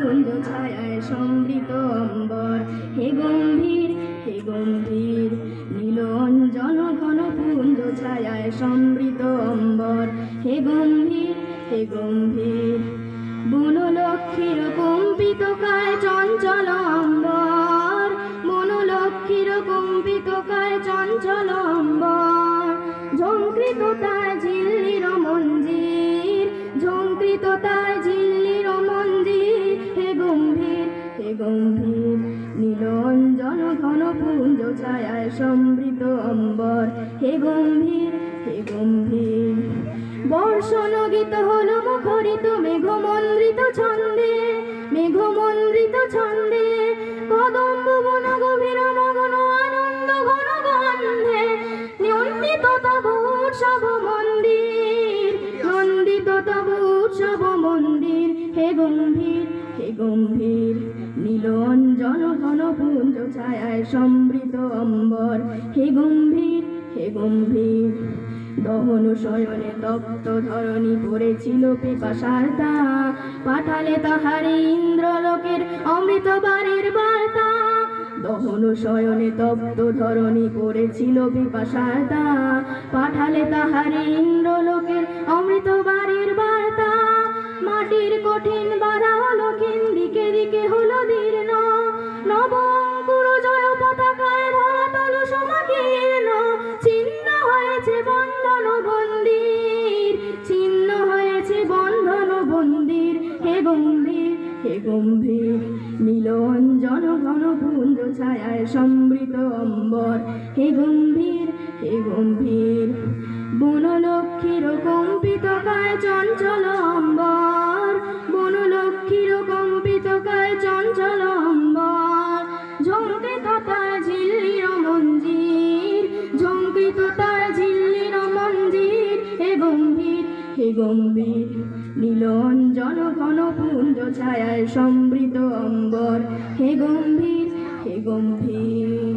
পুঞ্জ ছায়ায় সমৃত অম্বর, হে গম্ভীর হে গম্ভীর নীল অঞ্জন ঘন পুঞ্জ ছায়ায় সমৃত অম্বর, হে গম্ভীর হে গম্ভীর বনলক্ষ্মীর কম্পিত কায় চঞ্চল অম্বর, বনলক্ষ্মীর কম্পিত কায় চঞ্চল অম্বর, ঝঙ্কৃত তার ঝিল্লির মঞ্জির, ঝঙ্কৃত তার ঝিল্লির মঞ্জির, হে গম্ভীর হে গম্ভীর নীল অঞ্জন ঘন পুঞ্জ ছায়ায় সমৃত অম্বর, হে গম্ভীর হে গম্ভীর বর্ষণ গীত হল মুখরিত মেঘমন্দ্রিত ছন্দে, মেঘমন্দ্রিত ছন্দে কদম্ব বন গভীর মগন আনন্দ ঘন গন্ধে, নন্দিত তব উৎসব মন্দির, নন্দিত তব উৎসব মন্দির, হে গম্ভীর হে গম্ভীর নীল অঞ্জন ঘন পুঞ্জ ছায়ায় সমৃত অম্বর, হে গম্ভীর হে গম্ভীর দহন শয়নে তপ্ত ধরণী পড়েছিল পিপাসার তা, পাঠালে তাহারে ইন্দ্রলোকের অমৃত বাড়ির বার্তা, দহন শয়নে তপ্ত ধরণী পড়েছিল পিপাসার তা, পাঠালে তাহারে ইন্দ্রলোকের অমৃত বাড়ির বার্তা, মাটির কঠিন বাধা হলো ক্ষীণ, দিকে দিকে হলো দীর্ণ, নব অঙ্কুর জয় পতাকায় ধরাতল সমাকীর্ণ, ছিন্ন হয়েছে বন্ধন বন্দির, ছিন্ন হয়েছে বন্ধন বন্দির, হে গম্ভীর হে গম্ভীর নীল অঞ্জন ঘন পুঞ্জ ছায়ায় সমৃত অম্বর, হে গম্ভীর হে গম্ভীর বনলক্ষ্মীর কম্পিত কায় চঞ্চল অম্বর, বনলক্ষ্মীর কম্পিত কায় চঞ্চল অম্বর, ঝঙ্কৃত তার ঝিল্লির মঞ্জির, ঝঙ্কৃত তার ঝিল্লির মঞ্জির, হে গম্ভীর হে গম্ভীর নীল অঞ্জন ঘন পুঞ্জ ছায়ায় সমৃত অম্বর, হে গম্ভীর হে গম্ভীর।